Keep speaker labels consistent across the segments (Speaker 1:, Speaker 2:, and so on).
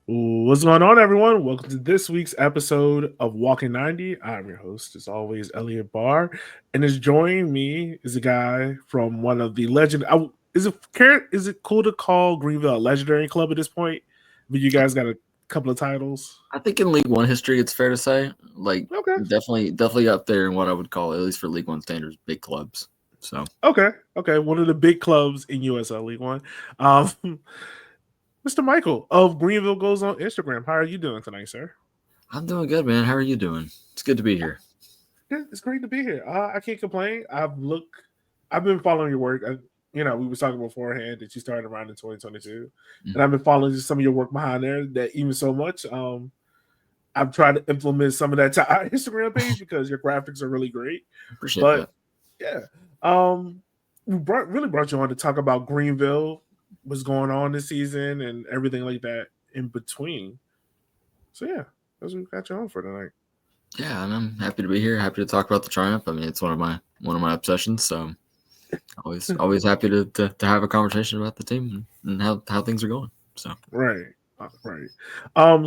Speaker 1: What's going on, everyone? Welcome to this week's episode of Walking 90. I'm your host, as always, Elliot Barr. And is joining me is a guy from one of the legend. Is it cool to call Greenville a legendary club at this point? I mean, you guys got a couple of titles.
Speaker 2: I think in League One history, it's fair to say,
Speaker 1: Okay.
Speaker 2: definitely up there in what I would call, at least for League One standards, big clubs. So
Speaker 1: Okay. One of the big clubs in USL League One. Um, Mr. Michael of Greenville Goals on Instagram. How are you doing tonight, sir?
Speaker 2: I'm doing good, man. How are you doing? It's good to be here.
Speaker 1: Yeah, it's great to be here. I can't complain. I've been following your work. We were talking beforehand that you started around in 2022, and I've been following just some of your work behind there. That even so much, I've tried to implement some of that to our Instagram page because your graphics are really great.
Speaker 2: Appreciate
Speaker 1: But
Speaker 2: that.
Speaker 1: yeah, we really brought you on to talk about Greenville, what's going on this season, and everything like that in between. So yeah, that's what we got you on for tonight.
Speaker 2: Yeah, and I'm happy to be here. Happy to talk about the Triumph. I mean, it's one of my obsessions. So always happy to have a conversation about the team and how things are going. So
Speaker 1: Right. Right.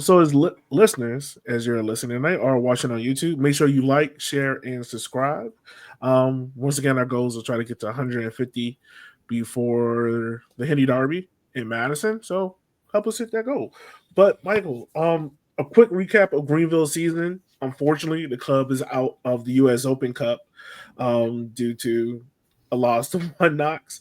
Speaker 1: So as listeners, as you're listening tonight or watching on YouTube, make sure you like, share, and subscribe. Once again, our goals are try to get to 150 before the Henry Derby in Madison. So help us hit that goal. But Michael, a quick recap of Greenville season. Unfortunately, the club is out of the U.S. Open Cup due to a loss to One Knox.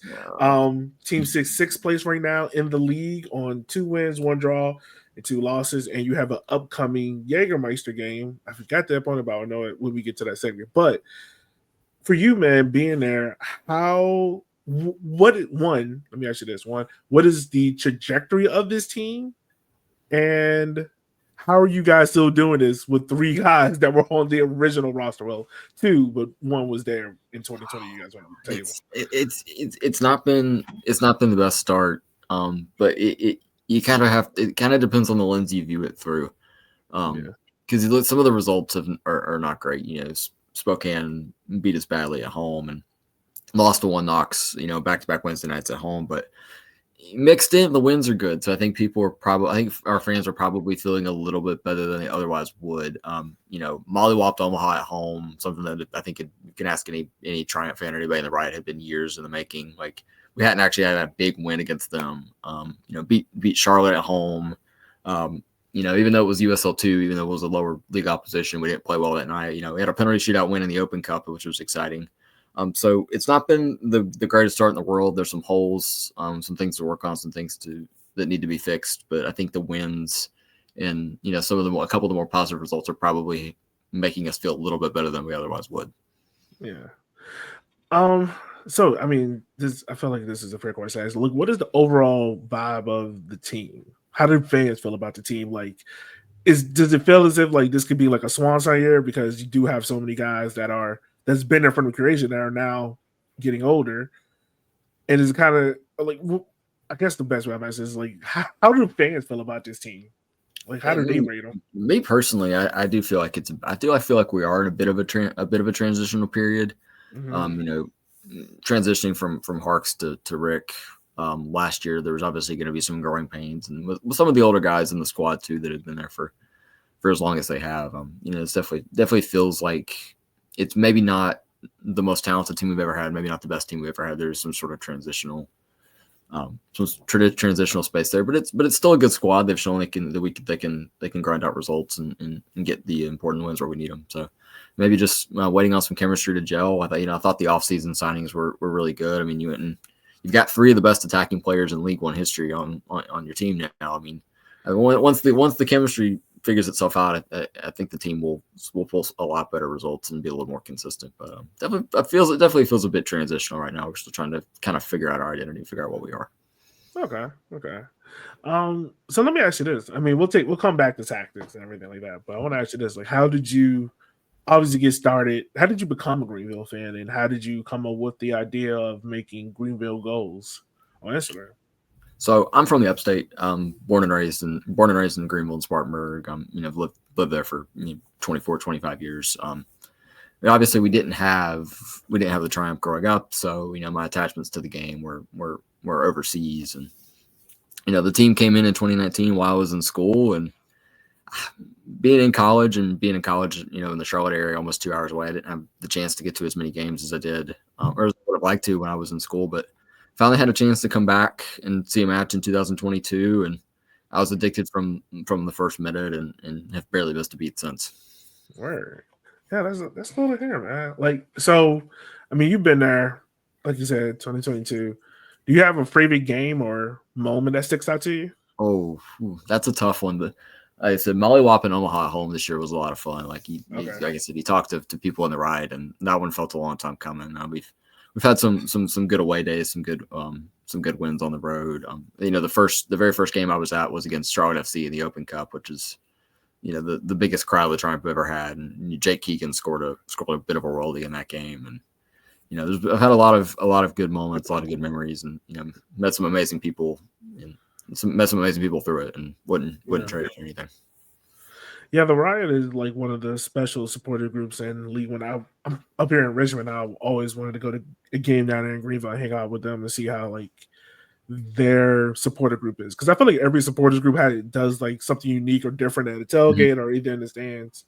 Speaker 1: Team sixth place right now in the league on 2 wins, 1 draw, and 2 losses. And you have an upcoming Jägermeister game. I forgot the opponent, but I'll know it when we get to that segment. But for you, man, being there, let me ask you this: one, what is the trajectory of this team, and how are you guys still doing this with 3 guys that were on the original roster? Well, 2, but 1 was there in 2020. You guys want to tell you?
Speaker 2: it's not been the best start. But you kind of have, it kind of depends on the lens you view it through. Because some of the results are not great. Spokane beat us badly at home and lost to One Knox, back-to-back Wednesday nights at home. But mixed in, the wins are good. So I think I think our fans are probably feeling a little bit better than they otherwise would. Mollywopped Omaha at home, something that I think you can ask any Triumph fan or anybody in the right had been years in the making. Like, we hadn't actually had a big win against them. Beat Charlotte at home. Even though it was USL2, even though it was a lower league opposition, we didn't play well that night. We had a penalty shootout win in the Open Cup, which was exciting. So it's not been the greatest start in the world. There's some holes, some things to work on, some things that need to be fixed. But I think the wins and a couple of the more positive results are probably making us feel a little bit better than we otherwise would.
Speaker 1: Yeah. So I mean, I feel like this is a fair question to ask. Look, what is the overall vibe of the team? How do fans feel about the team? Like, does it feel as if like this could be like a swan song year because you do have so many guys that's been there from the creation that are now getting older, and it's kind of like, I guess the best way I'm asking is like, how do fans feel about this team? Like, how do they rate them?
Speaker 2: Me personally, I do feel like I feel like we are in a bit of a transitional period.
Speaker 1: Mm-hmm.
Speaker 2: Transitioning from Harks to Rick. Last year, there was obviously going to be some growing pains, and with some of the older guys in the squad too that have been there for as long as they have. It's definitely feels like it's maybe not the most talented team we've ever had, maybe not the best team we've ever had. There's some sort of transitional space there, but it's still a good squad. They've shown they can grind out results and get the important wins where we need them. So maybe just waiting on some chemistry to gel. I thought the offseason signings were really good. I mean, you've got 3 of the best attacking players in League One history on your team now. I mean, once the chemistry figures itself out, I think the team will pull a lot better results and be a little more consistent. But it definitely feels a bit transitional right now. We're still trying to kind of figure out our identity, figure out what we are.
Speaker 1: Okay. So let me ask you this. I mean, we'll come back to tactics and everything like that, but I want to ask you this: like, how did you obviously get started? How did you become a Greenville fan, and how did you come up with the idea of making Greenville Goals on Instagram?
Speaker 2: So I'm from the upstate, born and raised in Greenville and Spartanburg. Lived there for 24, 25 years. Obviously we didn't have the Triumph growing up, so my attachments to the game were overseas, and the team came in 2019 while I was in school, and being in college, in the Charlotte area, almost 2 hours away, I didn't have the chance to get to as many games as I did, or as I would have liked to when I was in school. But finally had a chance to come back and see a match in 2022, and I was addicted from the first minute, and have barely missed a beat since.
Speaker 1: Word. Yeah, that's cool to hear, man. Like, so, I mean, you've been there, like you said, 2022. Do you have a favorite game or moment that sticks out to you?
Speaker 2: Oh, that's a tough one. But like I said, Mollywop in Omaha at home this year was a lot of fun. Like like I said, he talked to people on the ride, and that one felt a long time coming. We've had some good away days, some good wins on the road. The very first game I was at was against Charlotte FC in the Open Cup, which is the biggest crowd the Triumph ever had. And Jake Keegan scored a bit of a worldie in that game, and I've had a lot of good moments, a lot of good memories, and met some amazing people, and met some amazing people through it, and wouldn't trade it for anything.
Speaker 1: Yeah, the Riot is like one of the special supporter groups in League One. I'm up here in Richmond. I always wanted to go to a game down there in Greenville, hang out with them, and see how like their supporter group is, because I feel like every supporters group does like something unique or different at a tailgate or either in the stands.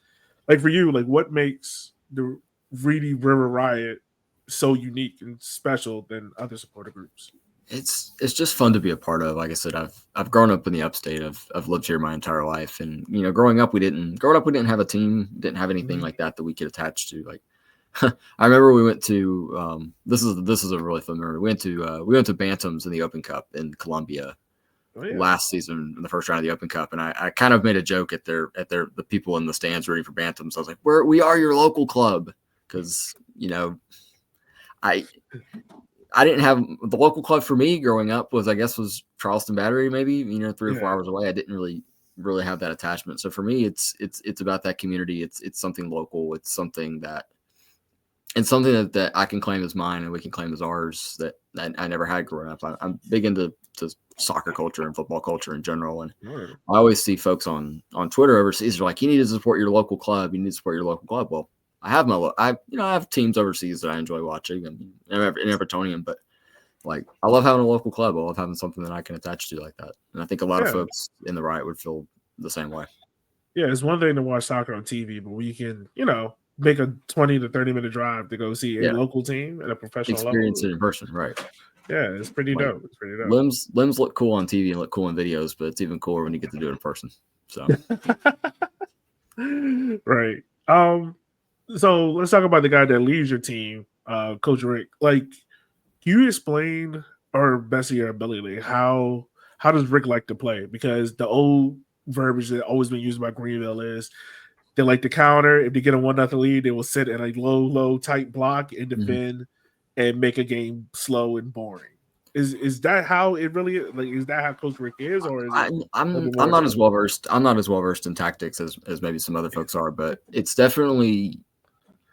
Speaker 1: Like for you, like what makes the Reedy River Riot so unique and special than other supporter groups?
Speaker 2: It's just fun to be a part of. Like I said, I've grown up in the upstate. I've lived here my entire life, and growing up we didn't have a team, didn't have anything like that we could attach to. Like I remember we went to this is a really fun memory. We went to Bantams in the Open Cup in Columbia last season in the first round of the Open Cup, and I kind of made a joke at the people in the stands rooting for Bantams. I was like, we are your local club, because I didn't have the local club for me growing up was Charleston Battery, maybe 3 or 4 hours away. I didn't really have that attachment. So for me, it's about that community. It's something local. It's something that I can claim as mine, and we can claim as ours, that I never had growing up. I'm big into soccer culture and football culture in general, and I always see folks on Twitter overseas are like, you need to support your local club. You need to support your local club. Well, I have teams overseas that I enjoy watching, and Evertonian, but like I love having a local club. I love having something that I can attach to like that, and I think a lot of folks in the Riot would feel the same way.
Speaker 1: Yeah, it's one thing to watch soccer on TV, but we can make a 20 to 30-minute drive to go see a local team at a professional
Speaker 2: experience
Speaker 1: level.
Speaker 2: it in person, right?
Speaker 1: Yeah, it's pretty dope. It's pretty dope.
Speaker 2: Limbs look cool on TV and look cool in videos, but it's even cooler when you get to do it in person. So
Speaker 1: right. So let's talk about the guy that leads your team, Coach Rick. Like, can you explain, or best of your ability, how does Rick like to play? Because the old verbiage that always been used by Greenville is they like to counter. If they get a 1-0 lead, they will sit in a low, tight block and defend and make a game slow and boring. Is that how it really is? Like, is that how Coach Rick is, or is
Speaker 2: I'm not as well versed. I'm not as well versed in tactics as maybe some other folks are, but it's definitely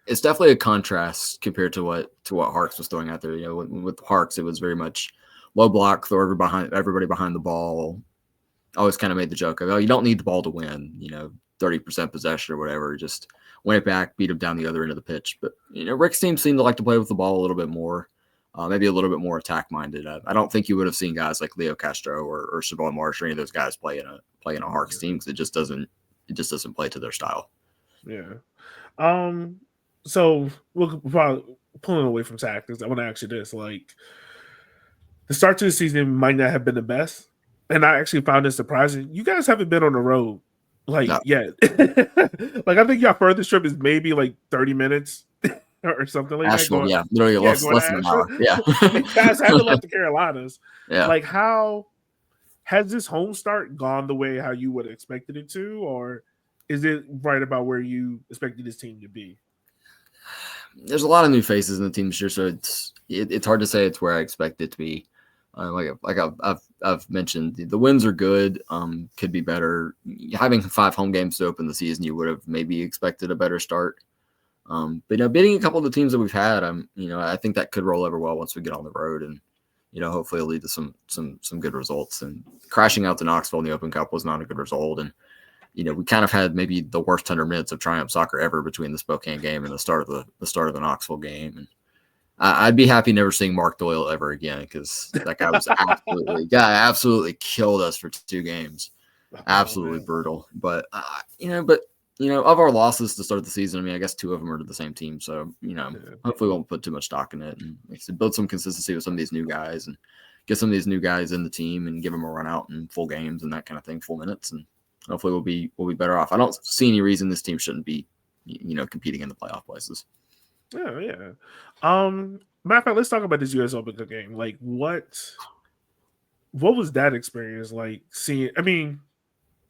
Speaker 2: a contrast compared to what Harks was throwing out there. With Harks, it was very much low block, throw everybody behind the ball. I always kind of made the joke of, you don't need the ball to win, 30% possession or whatever. Just win it back, beat them down the other end of the pitch. But, Rick's team seemed to like to play with the ball a little bit more, maybe a little bit more attack minded. I don't think you would have seen guys like Leo Castro or Siobhan Marsh or any of those guys play in a Harks team, because it just doesn't play to their style.
Speaker 1: Yeah. So we'll probably pulling away from tactics. I want to ask you this: like, the start to the season might not have been the best, and I actually found it surprising. You guys haven't been on the road yet. Like, I think your furthest trip is maybe like 30 minutes or something like
Speaker 2: Asheville,
Speaker 1: that.
Speaker 2: Literally less than an hour. Yeah,
Speaker 1: you guys haven't left the Carolinas.
Speaker 2: Yeah,
Speaker 1: like, how has this home start gone the way how you would have expected it to, or is it right about where you expected this team to be?
Speaker 2: There's a lot of new faces in the team this year, so it's hard to say it's where I expect it to be. Like I've mentioned, the wins are good. Could be better. Having 5 home games to open the season, you would have maybe expected a better start. But beating a couple of the teams that we've had, I think that could roll over well once we get on the road, and hopefully it'll lead to some good results. And crashing out to Knoxville in the Open Cup was not a good result, and we kind of had maybe the worst 100 minutes of Triumph soccer ever between the Spokane game and the start of the Knoxville game. And I'd be happy never seeing Mark Doyle ever again because that guy was absolutely killed us for 2 games. Absolutely brutal. But of our losses to start the season, I mean, I guess 2 of them are to the same team. So, hopefully we won't put too much stock in it. And like I said, build some consistency with some of these new guys and get some of these new guys in the team and give them a run out in full games and that kind of thing, full minutes. And hopefully we'll be better off. I don't see any reason this team shouldn't be, competing in the playoff places.
Speaker 1: Yeah. Matter of fact, let's talk about this US Open Cup game. Like, what was that experience like seeing? I mean,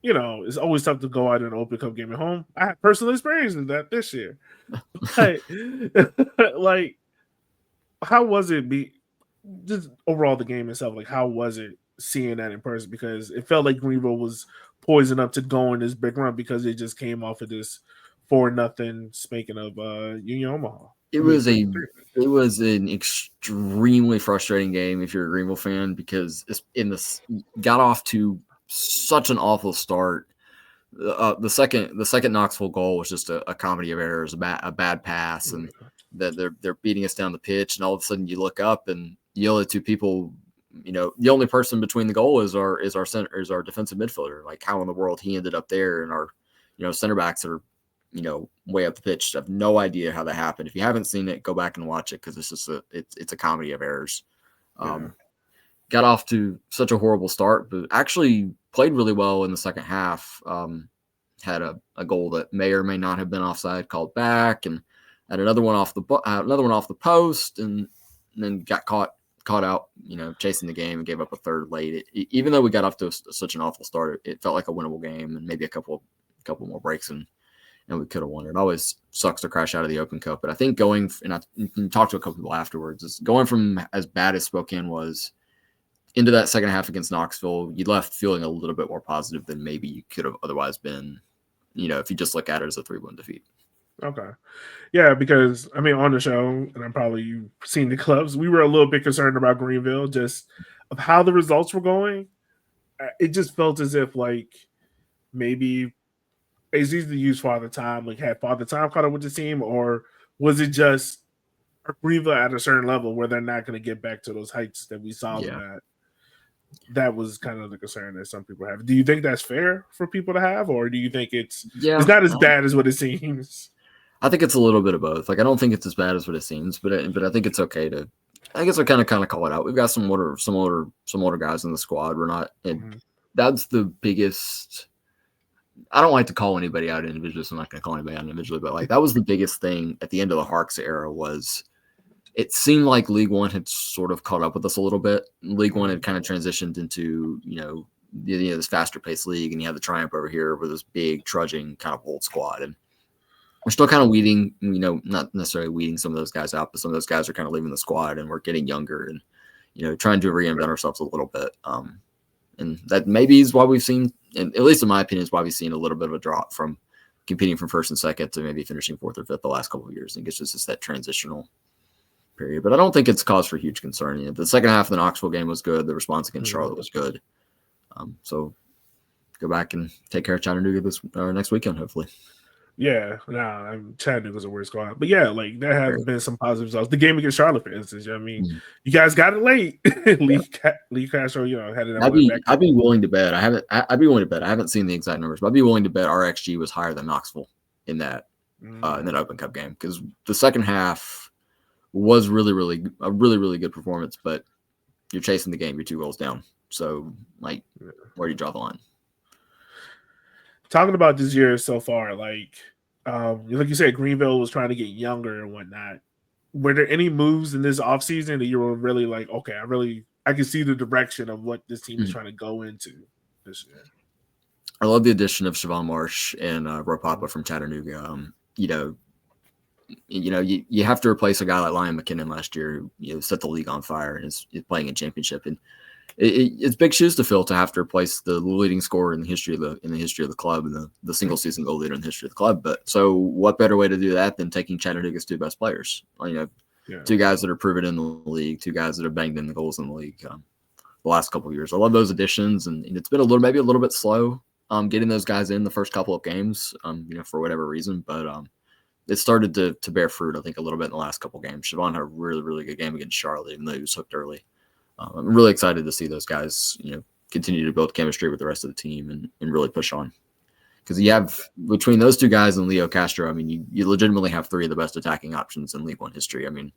Speaker 1: it's always tough to go out in an Open Cup game at home. I had personal experience in that this year. Like, how was it just overall the game itself? Like, how was it seeing that in person? Because it felt like Greenville was poised enough to go in this big run because it just came off of this 4-0 spanking of Union Omaha.
Speaker 2: It was an extremely frustrating game if you're a Greenville fan because got off to such an awful start. The second Knoxville goal was just a comedy of errors, a bad pass, and that they're beating us down the pitch, and all of a sudden you look up and the only 2 people, the only person between the goal is our defensive midfielder. Like, how in the world he ended up there, and our center backs are way up the pitch. I have no idea how that happened. If you haven't seen it, go back and watch it because it's just it's a comedy of errors. Got off to such a horrible start, but actually played really well in the second half. Had a goal that may or may not have been offside called back, and had another one off the post, and then got caught out, chasing the game and gave up a third late. Even though we got off to such an awful start, it felt like a winnable game, and maybe a couple more breaks and we could have won. It always sucks to crash out of the Open Cup, but I think and I talked to a couple people afterwards, is going from as bad as Spokane was into that second half against Knoxville, you left feeling a little bit more positive than maybe you could have otherwise been, if you just look at it as a 3-1 defeat.
Speaker 1: Okay. Yeah, because, I mean, on the show, and I'm probably you've seen the clubs, we were a little bit concerned about Greenville, just of how the results were going. It just felt as if, like, maybe it's easy to use Father Time, like, had Father Time caught up with the team, or was it just Greenville at a certain level where they're not going to get back to those heights that we saw them at? That was kind of the concern that some people have. Do you think that's fair for people to have, or do you think it's not as bad as what it seems?
Speaker 2: I think it's a little bit of both. Like, I don't think it's as bad as what it seems, but I think it's okay to. I guess I kind of call it out. We've got some older guys in the squad. We're not, and that's the biggest. I don't like to call anybody out individually, so I'm not going to call anybody out individually, but like that was the biggest thing at the end of the Harks era was. It seemed like League One had sort of caught up with us a little bit. League One had kind of transitioned into, this faster paced league, and you have the Triumph over here with this big trudging kind of old squad. And we're still kind of weeding, not necessarily weeding some of those guys out, but some of those guys are kind of leaving the squad and we're getting younger and, trying to reinvent ourselves a little bit. And that maybe is why we've seen, and at least in my opinion, is why we've seen a little bit of a drop from competing from first and second to maybe finishing 4th or 5th the last couple of years. I think it's just that transitional period, but I don't think it's cause for huge concern. The second half of the Knoxville game was good. The response against Charlotte was good. So go back and take care of Chattanooga next weekend, hopefully.
Speaker 1: Yeah, Chattanooga's a weird squad, but yeah, like there have been some positive results. The game against Charlotte, for instance, I mean, you guys got it late. Lee Castro, had it.
Speaker 2: I'd be willing to bet. I'd be willing to bet. I haven't seen the exact numbers, but I'd be willing to bet our XG was higher than Knoxville in that Open Cup game because the second half was really, really a really, really good performance, but you're chasing the game, you're 2 goals down. So, like, where do you draw the line?
Speaker 1: Talking about this year so far, like you said, Greenville was trying to get younger and whatnot. Were there any moves in this offseason that you were really like, okay, I can see the direction of what this team is trying to go into this year?
Speaker 2: I love the addition of Siobhan Marsh and Ropapa from Chattanooga. You have to replace a guy like Lion McKinnon last year who set the league on fire and is playing in championship, and it's big shoes to fill to have to replace the leading scorer in the history of the club and the single season goal leader in the history of the club. But so what better way to do that than taking Chattanooga's 2 best players? 2 guys that are proven in the league, 2 guys that have banged in the goals in the league the last couple of years. I love those additions, and it's been maybe a little bit slow getting those guys in the first couple of games, for whatever reason, but it started to bear fruit, I think, a little bit in the last couple games. Siobhan had a really, really good game against Charlotte, even though he was hooked early. I'm really excited to see those guys, continue to build chemistry with the rest of the team and really push on. Because you have, between those two guys and Leo Castro, I mean, you legitimately have three of the best attacking options in League One history. I mean,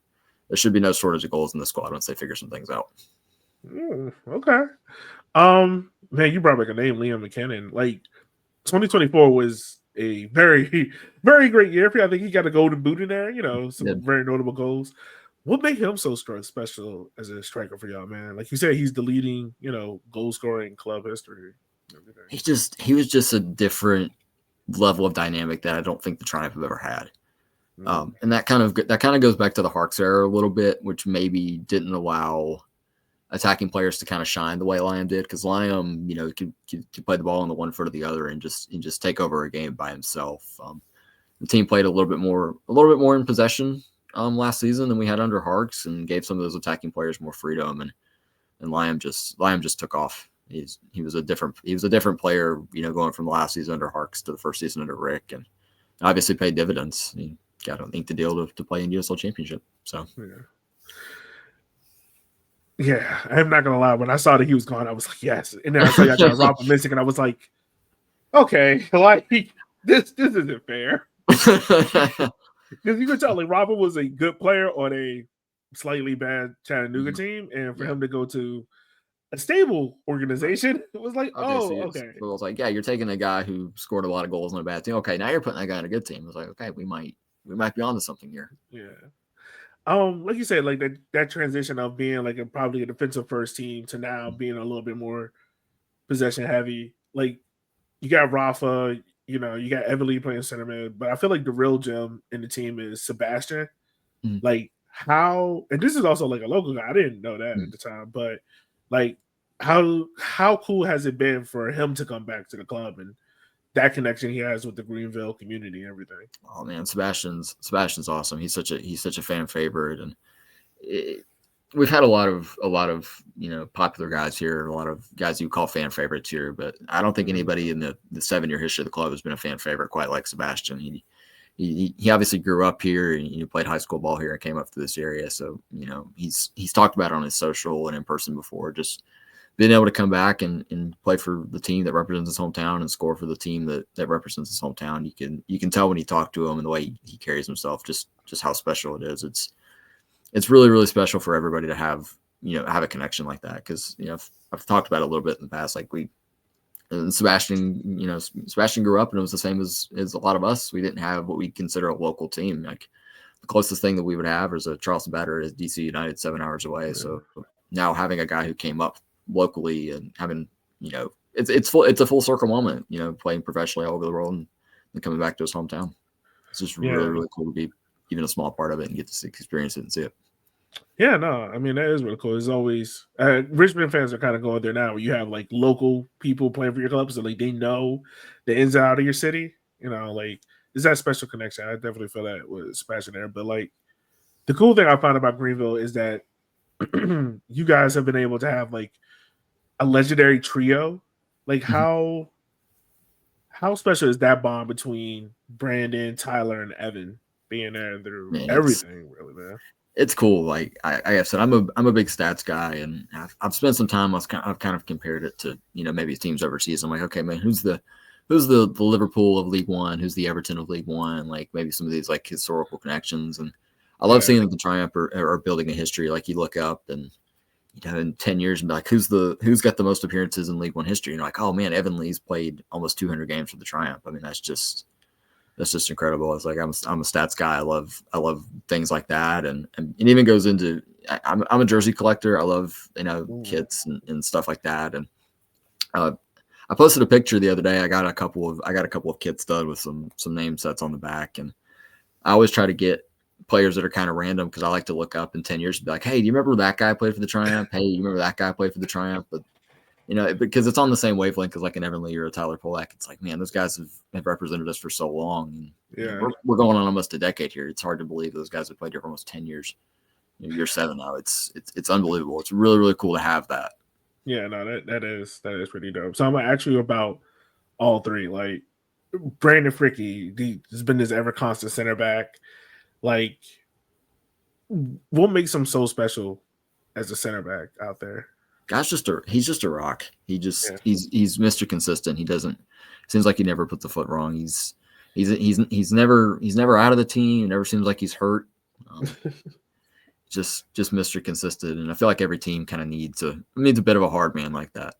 Speaker 2: there should be no shortage of goals in the squad once they figure some things out.
Speaker 1: Okay. Man, you brought back a name, Liam McKinnon. Like, 2024 was a very, very great year for you. I think he got a golden boot in there, some very notable goals. What made him so special as a striker for y'all, man? Like you said, he's the leading, goal scorer in club history.
Speaker 2: He was just a different level of dynamic that I don't think the Triumph have ever had. And that kind of goes back to the Harks era a little bit, which maybe didn't allow attacking players to kind of shine the way Liam did, because Liam, could play the ball on the one foot or the other and just take over a game by himself. The team played a little bit more in possession last season than we had under Harks, and gave some of those attacking players more freedom. And Liam just took off. He was a different player, going from the last season under Harks to the first season under Rick, and obviously paid dividends. He got, I think, the deal to play in USL Championship. So.
Speaker 1: Yeah, I'm not gonna lie. When I saw that he was gone, I was like, yes. And then I saw y'all got Robert missing, and I was like, okay, like this isn't fair. Because you could tell, like, Robert was a good player on a slightly bad Chattanooga team, and for him to go to a stable organization, it was like, okay.
Speaker 2: So it was like, yeah, you're taking a guy who scored a lot of goals on a bad team. Okay, now you're putting that guy in a good team. It was like, okay, we might be onto something here.
Speaker 1: Yeah. Like you said, like that transition of being like probably a defensive first team to now being a little bit more possession heavy. Like, you got Rafa, you got Everly playing center mid, but I feel like the real gem in the team is Sebastian.
Speaker 2: Mm.
Speaker 1: Like, how, and this is also like a local guy. I didn't know that at the time, but like how cool has it been for him to come back to the club and that connection he has with the Greenville community and everything?
Speaker 2: Oh man, Sebastian's awesome. He's such a fan favorite, and we've had a lot of popular guys here, a lot of guys you call fan favorites here, but I don't think anybody in the 7-year history of the club has been a fan favorite quite like Sebastian. He obviously grew up here and played high school ball here and came up to this area, so he's talked about it on his social and in person before, just being able to come back and play for the team that represents his hometown and score for the team that represents his hometown. You can tell when you talk to him and the way he carries himself, just how special it is. It's really, really special for everybody to have a connection like that, because I've talked about it a little bit in the past. Like Sebastian grew up and it was the same as a lot of us. We didn't have what we consider a local team. Like, the closest thing that we would have is a Charleston Battery is DC United 7 hours away. Yeah. So now having a guy who came up locally and having, it's a full circle moment, playing professionally all over the world and coming back to his hometown. It's just really, really cool to be even a small part of it and get to experience it and see it.
Speaker 1: Yeah, no, I mean, that is really cool. It's always Richmond fans are kind of going there now, where you have like local people playing for your club, so like they know the ins and out of your city. Like, it's that special connection. I definitely feel that with Sebastian there. But like, the cool thing I found about Greenville is that you guys have been able to have like a legendary trio. Like, how special is that bond between Brandon, Tyler, and Evan being there through everything, really, man?
Speaker 2: It's cool. Like I said, I'm a big stats guy, and I've spent some time. I've kind of compared it to maybe teams overseas. I'm like, okay, man, who's the Liverpool of League One? Who's the Everton of League One? Like, maybe some of these like historical connections. And I love seeing that the Triumph are building a history. Like, you look up and in 10 years and be like, who's got the most appearances in League One history? And like, oh man, Evan Lee's played almost 200 games for the Triumph. I mean, that's just incredible. It's like, I'm a stats guy. I love things like that, and it even goes into I'm a jersey collector. I love kits and stuff like that. And I posted a picture the other day. I got a couple of kits done with some name sets on the back, and I always try to get players that are kind of random, because I like to look up in 10 years and be like, hey, do you remember that guy played for the Triumph? Hey, you remember that guy played for the Triumph? But because it's on the same wavelength as like an Evan Lee or a Tyler Polak. It's like, man, those guys have represented us for so long. And we're going on almost a decade here. It's hard to believe those guys have played here for almost 10 years. Year 7 now. It's unbelievable. It's really, really cool to have that.
Speaker 1: Yeah, no, that is pretty dope. So I'm gonna ask you about all three. Like, Brandon Fricke, he's been this ever constant center back. Like, what makes him so special as a center back out there?
Speaker 2: He's just a rock. He's Mr. Consistent. He doesn't seems like he never puts a foot wrong. He's never out of the team. It never seems like he's hurt. Just Mr. Consistent, and I feel like every team kind of needs a bit of a hard man like that.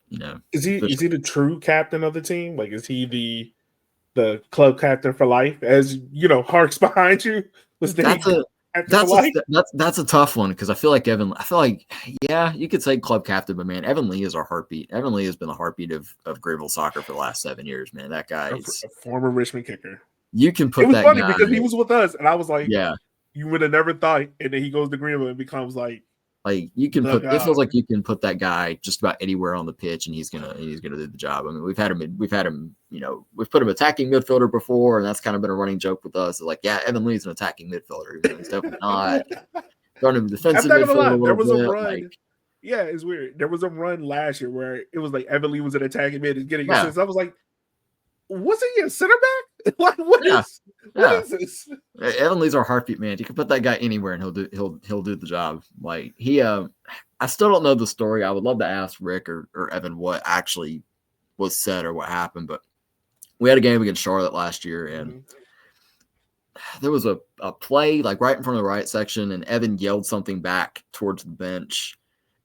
Speaker 1: Is he the true captain of the team? Like, is he the club captain for life? As Harks behind you.
Speaker 2: That's a tough one because I feel like you could say club captain, but man, Evan Lee is our heartbeat. Evan Lee has been the heartbeat of Greenville soccer for the last 7 years, man. That guy is
Speaker 1: a former Richmond kicker.
Speaker 2: You can put
Speaker 1: it was
Speaker 2: that
Speaker 1: funny
Speaker 2: guy,
Speaker 1: because he was with us, and I was like,
Speaker 2: yeah,
Speaker 1: you would have never thought. And then he goes to Greenville and becomes like
Speaker 2: you can put. It feels like you can put that guy just about anywhere on the pitch, and he's gonna do the job. I mean, we've had him. We've put him attacking midfielder before, and that's kind of been a running joke with us. Like, yeah, Evan Lee's an attacking midfielder. He's definitely not. Throwing him defensive midfielder.
Speaker 1: There was a run. Yeah, it's weird. There was a run last year where it was like Evan Lee was an attacking mid and getting assists. I was like, wasn't he a center back? Like, what is this?
Speaker 2: Evan Lee's our heartbeat, man. You can put that guy anywhere and he'll do the job. Like, I still don't know the story. I would love to ask Rick or Evan what actually was said or what happened, but we had a game against Charlotte last year, and there was a play like right in front of the right section, and Evan yelled something back towards the bench.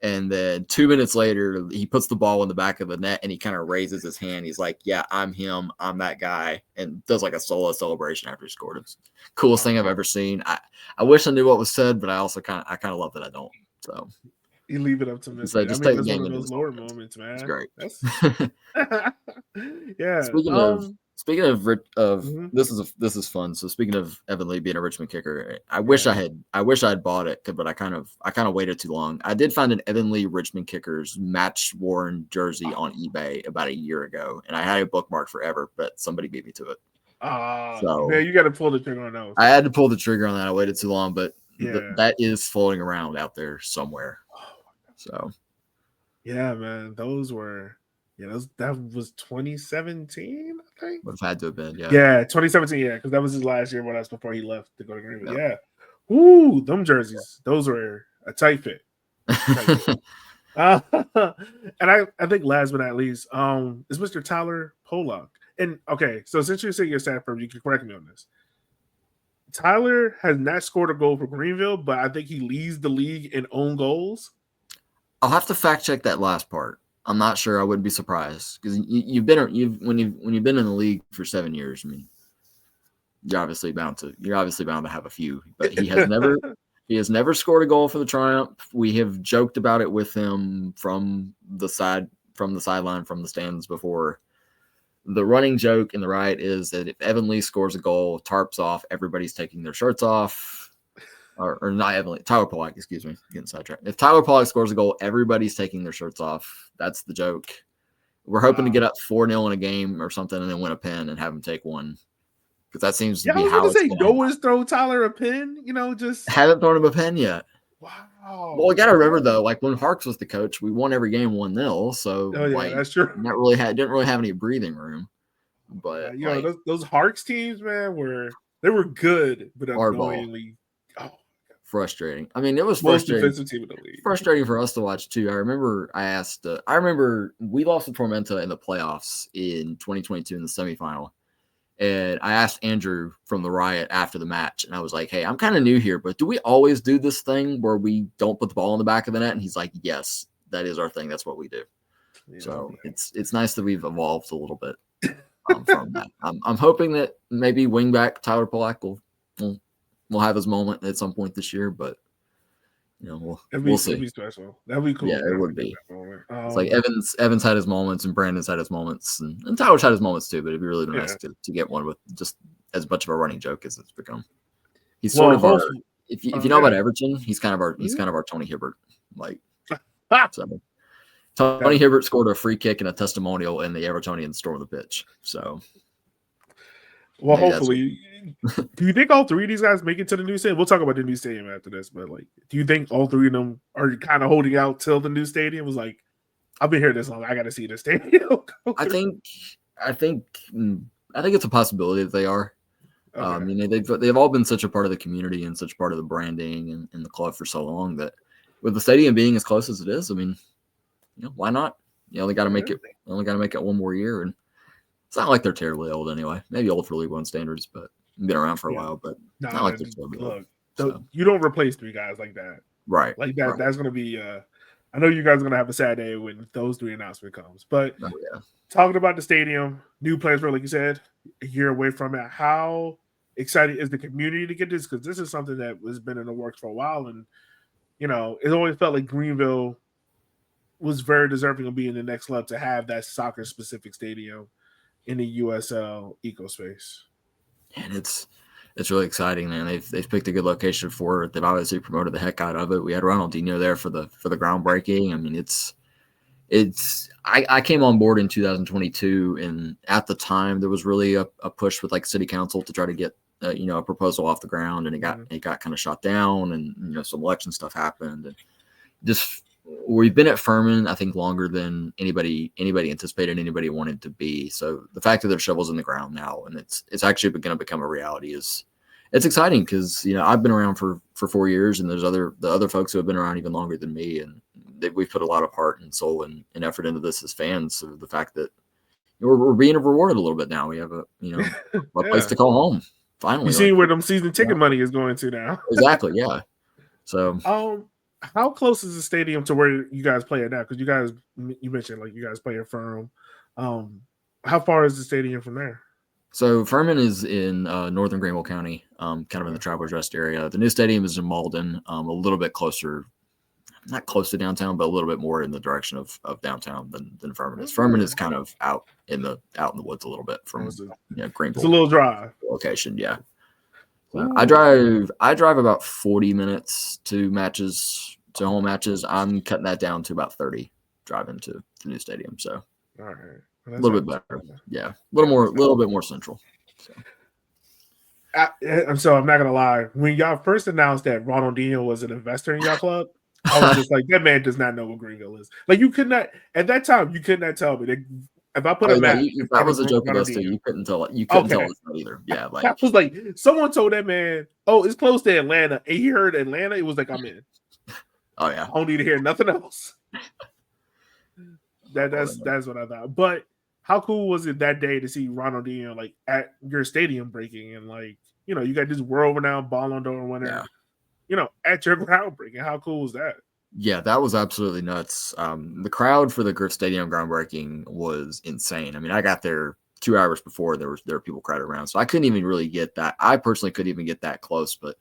Speaker 2: And then 2 minutes later, he puts the ball in the back of the net and he kind of raises his hand. He's like, yeah, I'm him. I'm that guy. And does like a solo celebration after he scored. It's the coolest thing I've ever seen. I wish I knew what was said, but I also kind of love that I don't. So
Speaker 1: you leave it up to me.
Speaker 2: So just
Speaker 1: take that's one of those lower moments, man.
Speaker 2: It's great.
Speaker 1: Yeah.
Speaker 2: Speaking of this is fun. So speaking of Evan Lee being a Richmond kicker, I wish I had bought it, but I kind of waited too long. I did find an Evan Lee Richmond kickers match worn jersey on eBay about a year ago, and I had it bookmarked forever, but somebody beat me to it.
Speaker 1: So man, you got to pull the trigger on those.
Speaker 2: I had to pull the trigger on that. I waited too long, but that is floating around out there somewhere. So
Speaker 1: yeah, man, those were. Yeah, that was 2017, I think.
Speaker 2: Would have had to have been, yeah.
Speaker 1: Yeah, 2017, yeah, because that was his last year, but that's before he left to go to Greenville. Yeah. Ooh, them jerseys, those were a tight fit. And I think last but not least, is Mr. Tyler Polak. And okay, so since you're saying your stat firm, you can correct me on this. Tyler has not scored a goal for Greenville, but I think he leads the league in own goals.
Speaker 2: I'll have to fact check that last part. I'm not sure. I wouldn't be surprised because when you've been in the league for 7 years. I mean, you're obviously bound to have a few. But he has never scored a goal for the Triumph. We have joked about it with him from the sideline, from the stands before. The running joke in the right is that if Evan Lee scores a goal, tarps off, everybody's taking their shirts off. Or not Evan Lee, Tyler Polak, excuse me, getting sidetracked. If Tyler Polak scores a goal, everybody's taking their shirts off. That's the joke. We're hoping to get up 4-0 in a game or something and then win a pin and have him take one. Because that seems to be how it's going.
Speaker 1: Go and throw Tyler a pin, just
Speaker 2: haven't thrown him a pin yet.
Speaker 1: Wow.
Speaker 2: Well, we got to remember though, like when Harks was the coach, we won every game 1-0. So
Speaker 1: that's true.
Speaker 2: Didn't really have any breathing room. But
Speaker 1: those Harks teams, man, were good, but annoyingly
Speaker 2: frustrating. I mean, it was
Speaker 1: most
Speaker 2: frustrating.
Speaker 1: Defensive team in the league.
Speaker 2: Frustrating for us to watch too. I remember we lost to Tormenta in the playoffs in 2022 in the semifinal. And I asked Andrew from the Riot after the match, and I was like, hey, I'm kind of new here, but do we always do this thing where we don't put the ball in the back of the net? And he's like, yes, that is our thing. That's what we do. Yeah, so it's nice that we've evolved a little bit from that. I'm hoping that maybe wingback Tyler Polak will have his moment at some point this year, but we'll see.
Speaker 1: It'd be special. That'd be cool.
Speaker 2: Yeah, it would be. It's like Evans had his moments and Brandon's had his moments and Tyler's had his moments too, but it'd be really nice to get one with just as much of a running joke as it's become. He's sort of our, if you know about Everton, he's kind of our Tony Hibbert. Like so Tony Hibbert scored a free kick and a testimonial in the Evertonian storm of the pitch. So
Speaker 1: hopefully. Do you think all three of these guys make it to the new stadium? We'll talk about the new stadium after this, but do you think all three of them are kind of holding out till the new stadium? Was like, I've been here this long, I got to see the stadium.
Speaker 2: I think it's a possibility that they are.
Speaker 1: Okay.
Speaker 2: You know, they've all been such a part of the community and such part of the branding and the club for so long that with the stadium being as close as it is, I mean, you know, why not? You only got to make it. You only got to make it one more year, and it's not like they're terribly old anyway. Maybe old for League One standards, but been around for a while. But it's not like they're terribly old.
Speaker 1: So. You don't replace 3 guys like that,
Speaker 2: right?
Speaker 1: Like that.
Speaker 2: Right.
Speaker 1: That's gonna be. I know you guys are gonna have a sad day when those 3 announcement comes. But
Speaker 2: yeah.
Speaker 1: Talking about the stadium, new players, like you said, a year away from it. How excited is the community to get this? Because this is something that has been in the works for a while, and you know, it always felt like Greenville was very deserving of being the next level to have that soccer specific stadium in the USL ecospace.
Speaker 2: And it's really exciting, man. They've picked a good location for it. They've obviously promoted the heck out of it. We had Ronaldinho there for the groundbreaking. I mean, I came on board in 2022, and at the time there was really a push with like city council to try to get you know, a proposal off the ground, and it got kind of shot down, and you know, some election stuff happened, and just we've been at Furman, I think, longer than anybody anticipated, anybody wanted to be. So the fact that there's shovels in the ground now, and it's actually going to become a reality, it's exciting because, you know, I've been around for 4 years, and there's the other folks who have been around even longer than me, and we've put a lot of heart and soul and effort into this as fans. So the fact that we're being rewarded a little bit now, we have a place to call home. Finally,
Speaker 1: you see where them season ticket money is going to now.
Speaker 2: Exactly, yeah. So,
Speaker 1: how close is the stadium to where you guys play it now? Because you mentioned like you guys play at Furman. How far is the stadium from there?
Speaker 2: So Furman is in northern Greenville County, kind of in the Travelers Rest area. The new stadium is in Malden, a little bit closer, not close to downtown, but a little bit more in the direction of downtown than Furman is. Furman is kind of out in the woods a little bit from Greenville.
Speaker 1: It's a little drive
Speaker 2: location, yeah. So I drive about 40 minutes to home matches. I'm cutting that down to about 30 driving to the new stadium. So
Speaker 1: all right.
Speaker 2: A little bit better. Yeah. A little bit more central. So.
Speaker 1: So I'm not gonna lie. When y'all first announced that Ronaldinho was an investor in y'all club, I was just like, that man does not know what Greenville is. Like, you could not at that time. You could not tell me that if I put a map.
Speaker 2: That was a joke with us too. You couldn't tell. You couldn't tell us that either. Yeah. Like,
Speaker 1: that was like someone told that man, "Oh, it's close to Atlanta," and he heard Atlanta. It was like, I'm in.
Speaker 2: Oh yeah.
Speaker 1: I don't need to hear nothing else. That's what I thought. But how cool was it that day to see Ronaldinho like at your stadium breaking, and like, you know, you got this world-renowned Ballon d'Or winner, you know, at your groundbreaking? How cool was that?
Speaker 2: Yeah, that was absolutely nuts. The crowd for the Griff Stadium groundbreaking was insane. I mean, I got there 2 hours before there were people crowded around, so I couldn't even really get that. I personally couldn't even get that close, but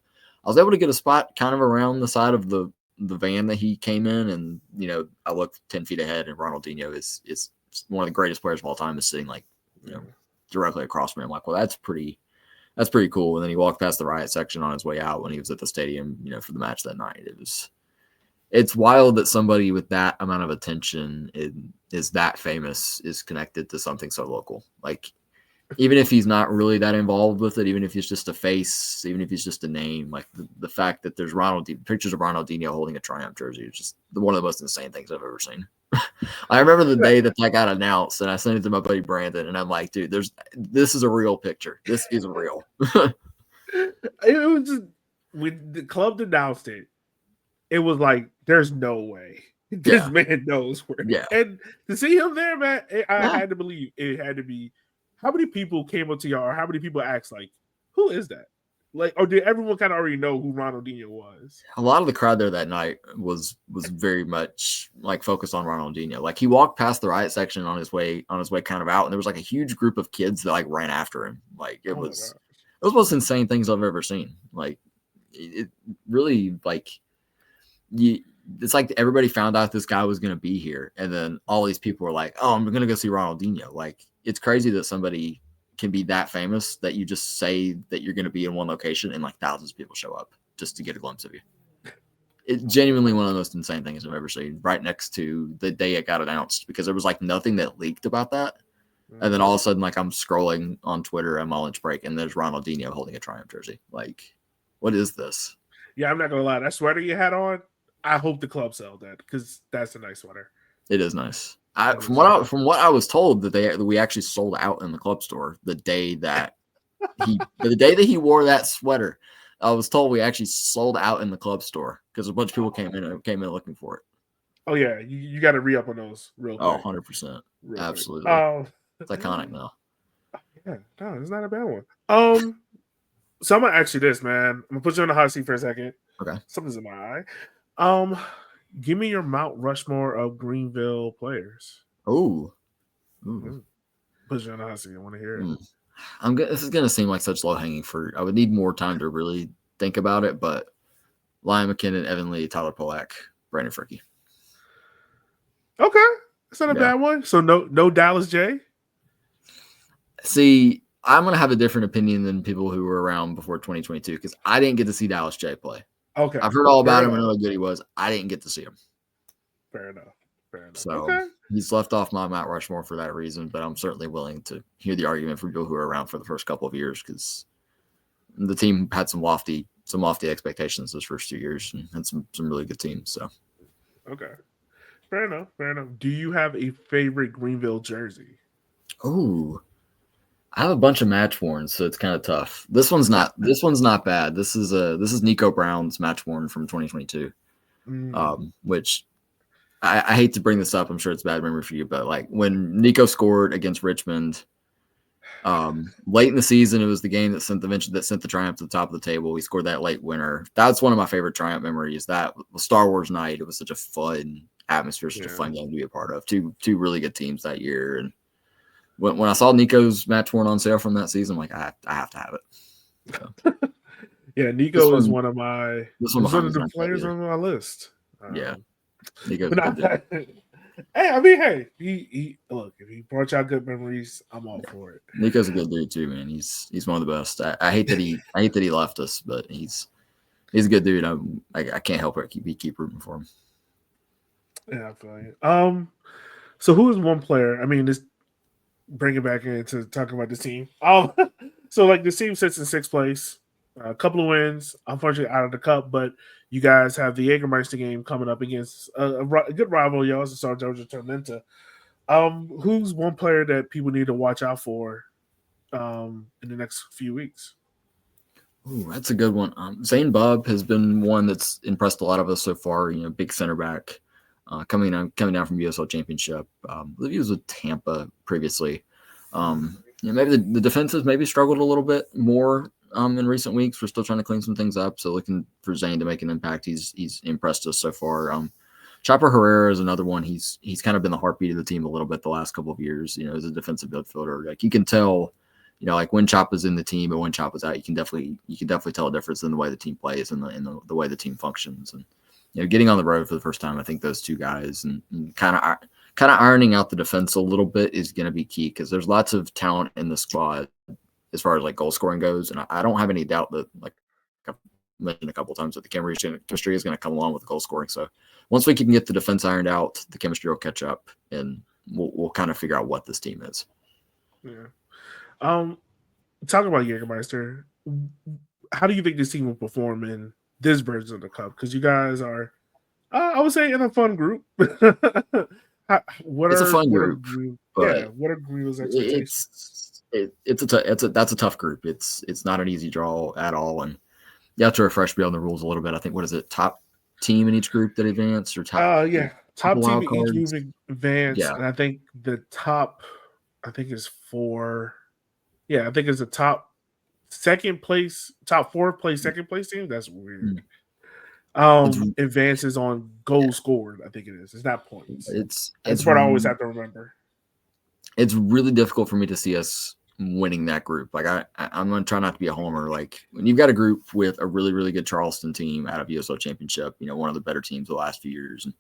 Speaker 2: I was able to get a spot kind of around the side of the van that he came in, and you know, I looked 10 feet ahead, and Ronaldinho is one of the greatest players of all time, is sitting like, you know, directly across from me. I'm like, well, that's pretty cool. And then he walked past the riot section on his way out when he was at the stadium, you know, for the match that night. It's wild that somebody with that amount of attention is that famous, is connected to something so local. Like, even if he's not really that involved with it, even if he's just a face, even if he's just a name, like the fact that there's pictures of Ronaldinho holding a Triumph jersey is just one of the most insane things I've ever seen. I remember the day that got announced, and I sent it to my buddy Brandon, and I'm like, dude, this is a real picture. This is real.
Speaker 1: It was just, when the club announced it, it was like, there's no way this man knows where.
Speaker 2: Yeah.
Speaker 1: And to see him there, man, I had to believe it had to be. How many people came up to y'all, or how many people asked, like, who is that? Like, or did everyone kind of already know who Ronaldinho was?
Speaker 2: A lot of the crowd there that night was very much like focused on Ronaldinho. Like, he walked past the riot section on his way kind of out, and there was like a huge group of kids that like ran after him. Like, it was the most insane things I've ever seen. Like, it really, like, it's like everybody found out this guy was going to be here, and then all these people were like, oh, I'm going to go see Ronaldinho. Like, it's crazy that somebody can be that famous that you just say that you're going to be in one location and like thousands of people show up just to get a glimpse of you. It's genuinely one of the most insane things I've ever seen, right next to the day it got announced, because there was like nothing that leaked about that. And then all of a sudden, like, I'm scrolling on Twitter at my lunch break, and there's Ronaldinho holding a Triumph jersey. Like, what is this?
Speaker 1: Yeah, I'm not going to lie. That sweater you had on, I hope the club sell that, because that's a nice sweater.
Speaker 2: It is nice. From what I was told that we actually sold out in the club store the day that he wore that sweater. I was told we actually sold out in the club store because a bunch of people came in looking for it.
Speaker 1: Oh yeah, you got to re-up on those real quick.
Speaker 2: 100%. Absolutely. It's iconic now.
Speaker 1: Yeah, no, it's not a bad one. So I'm gonna ask you this, man. I'm gonna put you on the hot seat for a second.
Speaker 2: Okay.
Speaker 1: Something's in my eye. Give me your Mount Rushmore of Greenville players.
Speaker 2: Ooh.
Speaker 1: Put you on the hot seat. I want to hear it.
Speaker 2: This is gonna seem like such low hanging fruit. I would need more time to really think about it, but Lion McKinnon, Evan Lee, Tyler Polak, Brandon Fricke.
Speaker 1: Okay, that's not a bad one. So no Dallas J.
Speaker 2: See, I'm gonna have a different opinion than people who were around before 2022 because I didn't get to see Dallas J play.
Speaker 1: Okay,
Speaker 2: I've heard all about him and how good he was. I didn't get to see him.
Speaker 1: Fair enough.
Speaker 2: So he's left off my Mount Rushmore for that reason, but I'm certainly willing to hear the argument for people who were around for the first couple of years because the team had some lofty expectations those first 2 years and had some really good teams. So
Speaker 1: okay. Fair enough. Do you have a favorite Greenville jersey?
Speaker 2: Oh, I have a bunch of match worn, so it's kind of tough. This one's not bad. This is Nico Brown's match worn from 2022, which I hate to bring this up. I'm sure it's a bad memory for you, but like when Nico scored against Richmond, late in the season, it was the game that sent the Triumph to the top of the table. We scored that late winner. That's one of my favorite Triumph memories. That was Star Wars night. It was such a fun atmosphere, such a fun game to be a part of. Two really good teams that year. And when I saw Nico's match worn on sale from that season, I'm like, I have to have it. So.
Speaker 1: Yeah, Nico is one of the players on my list.
Speaker 2: Yeah, Nico's a good dude.
Speaker 1: Hey, he look, if he brought y'all good memories, I'm all for it.
Speaker 2: Nico's a good dude too, man. He's one of the best. I hate that he left us, but he's a good dude. I can't help it. Keep rooting for him.
Speaker 1: Yeah, I feel you. So who is one player? I mean, just bring it back into talking about the team. So like the team sits in sixth place, a couple of wins, unfortunately out of the cup, but you guys have the Jägermeister game coming up against a good rival. You also saw Georgia Tormenta. Who's one player that people need to watch out for in the next few weeks?
Speaker 2: Ooh, that's a good one. Zane Bubb has been one that's impressed a lot of us so far. You know, big center back, coming down from USL Championship. I believe he was with Tampa previously. Maybe the defenses maybe struggled a little bit more in recent weeks. We're still trying to clean some things up. So looking for Zane to make an impact. He's impressed us so far. Chopper Herrera is another one. He's kind of been the heartbeat of the team a little bit the last couple of years. You know, as a defensive midfielder, like you can tell, you know, like when Chop is in the team and when Chop is out, you can definitely tell a difference in the way the team plays and the way the team functions. And you know, getting on the road for the first time, I think those two guys and kind of ironing out the defense a little bit is going to be key because there's lots of talent in the squad as far as like goal scoring goes, and I don't have any doubt that, like I've mentioned a couple of times, that the chemistry is going to come along with goal scoring. So once we can get the defense ironed out, the chemistry will catch up, and we'll kind of figure out what this team is.
Speaker 1: Yeah. Talking about Jägermeister, how do you think this team will perform in this version of the cup? Because you guys are, I would say, in a fun group. It's
Speaker 2: a fun group.
Speaker 1: What are Greenville's expectations?
Speaker 2: That's a tough group. It's not an easy draw at all, and you have to refresh me on the rules a little bit. I think what is it? Top team in each group that advanced, or top?
Speaker 1: Top team in each group advanced. Yeah, and I think the top, is 4. Yeah, I think it's the top second place, top 4 place, second place team. That's weird. Advances on goals scored. I think it is. It's not points. That's what I always have to remember.
Speaker 2: It's really difficult for me to see us winning that group. Like I'm going to try not to be a homer. Like when you've got a group with a really, really good Charleston team out of USL Championship, you know, one of the better teams the last few years, and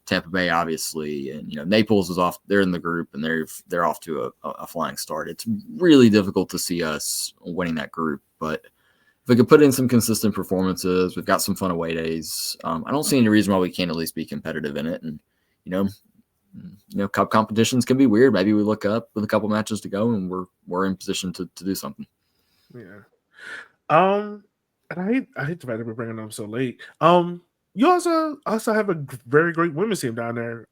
Speaker 2: Tampa Bay, obviously, and you know, Naples is off. They're in the group and they're off to a flying start. It's really difficult to see us winning that group, but if we could put in some consistent performances, we've got some fun away days. I don't see any reason why we can't at least be competitive in it. And you know, cup competitions can be weird. Maybe we look up with a couple matches to go and we're in position to do something.
Speaker 1: Yeah. And I hate the fact that we're bringing them so late. You also have a very great women's team down there.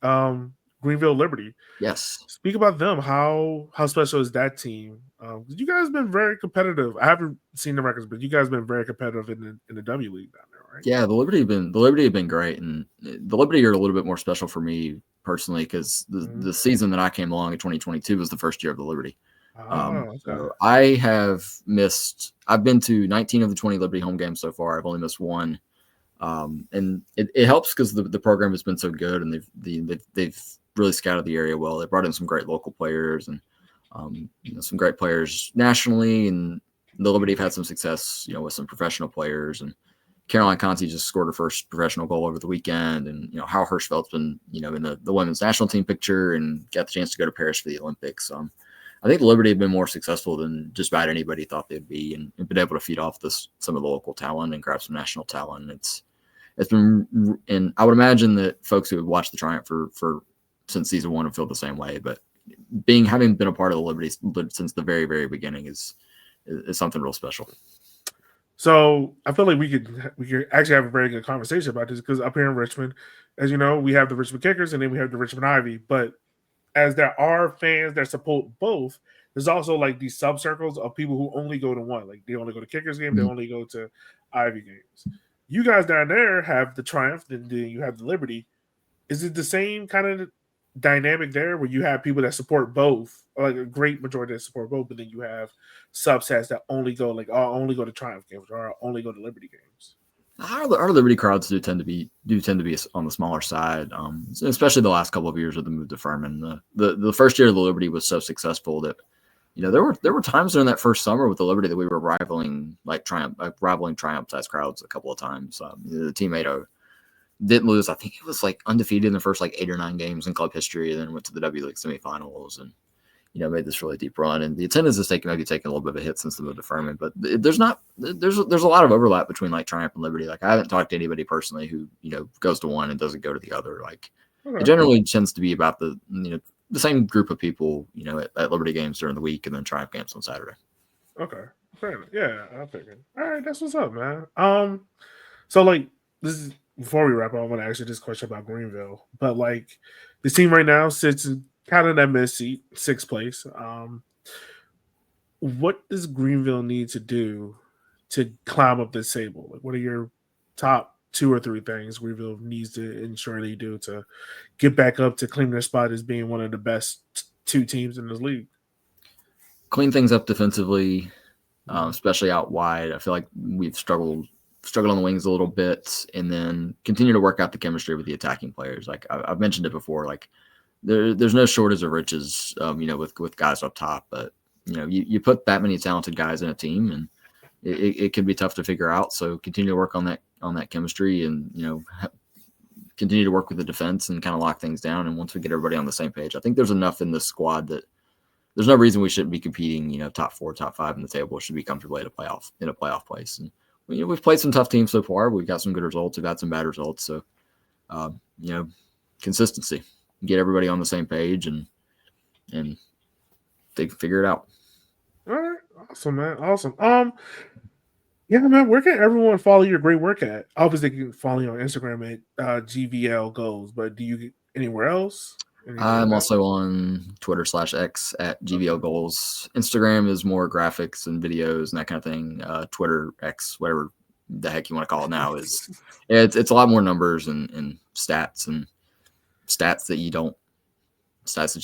Speaker 1: Greenville Liberty.
Speaker 2: Yes.
Speaker 1: Speak about them. How special is that team? You guys been very competitive. I haven't seen the records, but you guys been very competitive in the W League down there, right?
Speaker 2: Yeah, the Liberty have been great, and the Liberty are a little bit more special for me personally because the season that I came along in 2022 was the first year of the Liberty.
Speaker 1: Okay.
Speaker 2: So I have missed. I've been to 19 of the 20 Liberty home games so far. I've only missed one, and it helps because the program has been so good, and they've really scouted the area well. They brought in some great local players and some great players nationally, and the Liberty have had some success, with some professional players. And Caroline Conti just scored her first professional goal over the weekend, and Hal Hirschfeld's been in the women's national team picture and got the chance to go to Paris for the Olympics. I think the Liberty have been more successful than just about anybody thought they'd be, and been able to feed off some of the local talent and grab some national talent. It's been, and I would imagine that folks who have watched the Triumph for since season one have felt the same way. But having been a part of the Liberty since the very, very beginning is something real special.
Speaker 1: So I feel like we could actually have a very good conversation about this because up here in Richmond, as you know, we have the Richmond Kickers and then we have the Richmond Ivy. But as there are fans that support both, there's also like these sub-circles of people who only go to one. Like they only go to Kickers game, they only go to Ivy games. You guys down there have the Triumph, and then you have the Liberty. Is it the same kind of dynamic there where you have people that support both, or like a great majority that support both, but then you have subsets that only go to Triumph games or only go to Liberty games?
Speaker 2: Our Liberty crowds do tend to be on the smaller side, especially the last couple of years of the move to Furman. The first year of the Liberty was so successful that there were times during that first summer with the Liberty that we were rivaling Triumph size crowds a couple of times. The team didn't lose. I think it was like undefeated in the first like 8 or 9 games in club history, and then went to the W League semifinals and made this really deep run. And the attendance has taken a little bit of a hit since the move to Furman, but there's a lot of overlap between like Triumph and Liberty. Like I haven't talked to anybody personally who goes to one and doesn't go to the other. Like it generally tends to be about the same group of people at Liberty games during the week and then Triumph games on Saturday.
Speaker 1: Okay, fair enough. Yeah, I figured. All right, that's what's up, man. So like this is before we wrap up, I want to ask you this question about Greenville. But like the team right now sits kind of that mid seat, 6th place. What does Greenville need to do to climb up this table? Like, what are your top 2 or 3 things Greenville needs to ensure they do to get back up to claim their spot as being one of the best 2 teams in this league?
Speaker 2: Clean things up defensively, especially out wide. I feel like we've struggled on the wings a little bit, and then continue to work out the chemistry with the attacking players. Like I've mentioned it before, like there's no shortage of riches, with guys up top, but you put that many talented guys in a team, and it can be tough to figure out. So continue to work on that chemistry, and continue to work with the defense and kind of lock things down. And once we get everybody on the same page, I think there's enough in this squad that there's no reason we shouldn't be competing. Top 4, top 5 in the table. Should be comfortably in a playoff place. And we've played some tough teams so far. We've got some good results. We've had some bad results. So consistency. Get everybody on the same page and they can figure it out.
Speaker 1: All right, awesome, man, awesome. Yeah, man, where can everyone follow your great work at? Obviously, they can follow you on Instagram at GVL Goals, but do you get anywhere else?
Speaker 2: I'm also on Twitter /X at GVL Goals. Instagram is more graphics and videos and that kind of thing. Twitter, X, whatever the heck you want to call it now, it's a lot more numbers and stats that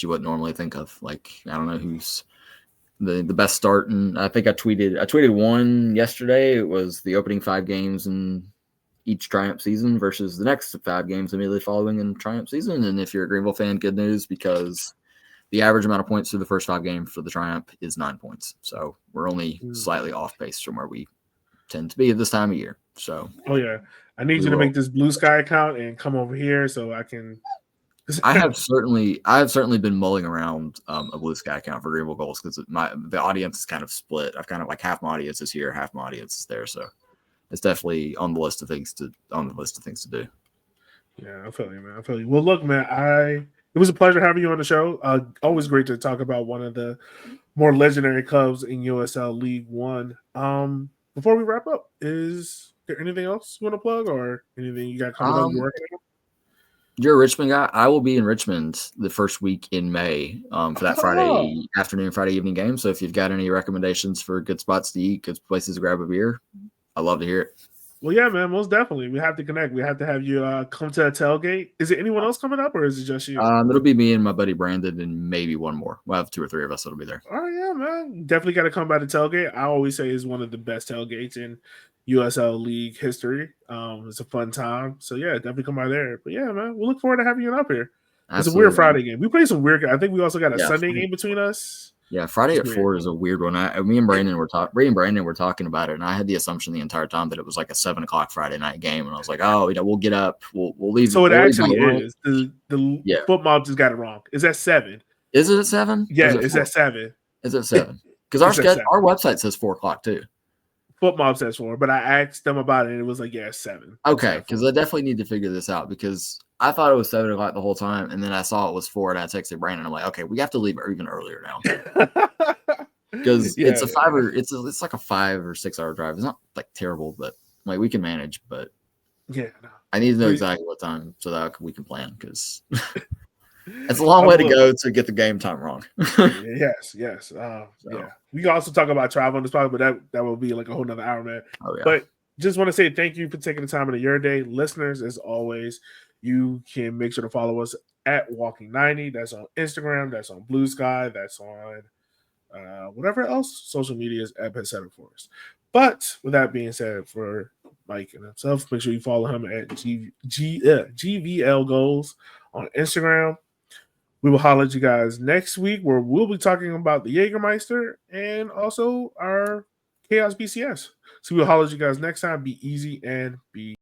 Speaker 2: you wouldn't normally think of. Like I don't know who's the best start, and I think I tweeted one yesterday. It was the opening 5 games in each Triumph season versus the next 5 games immediately following in Triumph season. And if you're a Greenville fan, good news, because the average amount of points through the first 5 games for the Triumph is 9 points. So we're only slightly off pace from where we tend to be at this time of year. So
Speaker 1: I need you to make this Blue Sky account and come over here so I can.
Speaker 2: I have certainly been mulling around a Blue Sky account for Greenville Goals because the audience is kind of split. I've kind of like half my audience is here, half my audience is there. So it's definitely on the list of things to do.
Speaker 1: Yeah, I feel you, man. I feel you. Well, look, man, it was a pleasure having you on the show. Always great to talk about one of the more legendary clubs in USL League One. Before we wrap up, is there anything else you want to plug or anything you got coming up you're working on?
Speaker 2: You're a Richmond guy. I will be in Richmond the first week in May for that Friday afternoon, Friday evening game. So if you've got any recommendations for good spots to eat, good places to grab a beer, I'd love to hear it.
Speaker 1: Well, yeah, man, most definitely. We have to connect. We have to have you come to a tailgate. Is it anyone else coming up, or is it just you?
Speaker 2: It'll be me and my buddy Brandon and maybe one more. We'll have 2 or 3 of us that'll be there.
Speaker 1: Oh, yeah, man. Definitely got to come by the tailgate. I always say it's one of the best tailgates in USL League history. It's a fun time. So, yeah, definitely come by there. But, yeah, man, we'll look forward to having you up here. Absolutely. It's a weird Friday game. We play some weird. I think we also got a Sunday game between us.
Speaker 2: Yeah, Friday at 4 is a weird one. Me and Brandon were talking about it, and I had the assumption the entire time that it was like a 7 o'clock Friday night game, and I was like, oh, we'll get up, we'll leave.
Speaker 1: So it actually is. The Foot Mob just got it wrong. Is that 7?
Speaker 2: Is it at 7?
Speaker 1: Yeah, it's at 7.
Speaker 2: Is it 7? Because our website says 4 o'clock too.
Speaker 1: Foot Mob says 4, but I asked them about it, and it was like, yeah, 7.
Speaker 2: Okay, because I definitely need to figure this out because I thought it was 7 o'clock the whole time, and then I saw it was 4, and I texted Brandon. I'm like, okay, we have to leave even earlier now because it's like a 5 or 6 hour drive. It's not like terrible, but like we can manage. But
Speaker 1: yeah, no.
Speaker 2: I need to know exactly what time so that we can plan because it's a long way to go to get the game time wrong.
Speaker 1: Yes. Yeah, we can also talk about travel on this podcast, but that will be like a whole nother hour, man.
Speaker 2: Oh yeah.
Speaker 1: But just want to say thank you for taking the time out of your day, listeners. As always, you can make sure to follow us at Walking90. That's on Instagram. That's on Blue Sky. That's on whatever else social media is Eb has set up for us. But with that being said, for Mike and himself, make sure you follow him at GVL Goals on Instagram. We will holler at you guys next week where we'll be talking about the Jägermeister and also our Chaos BCS. So we'll holler at you guys next time. Be easy and be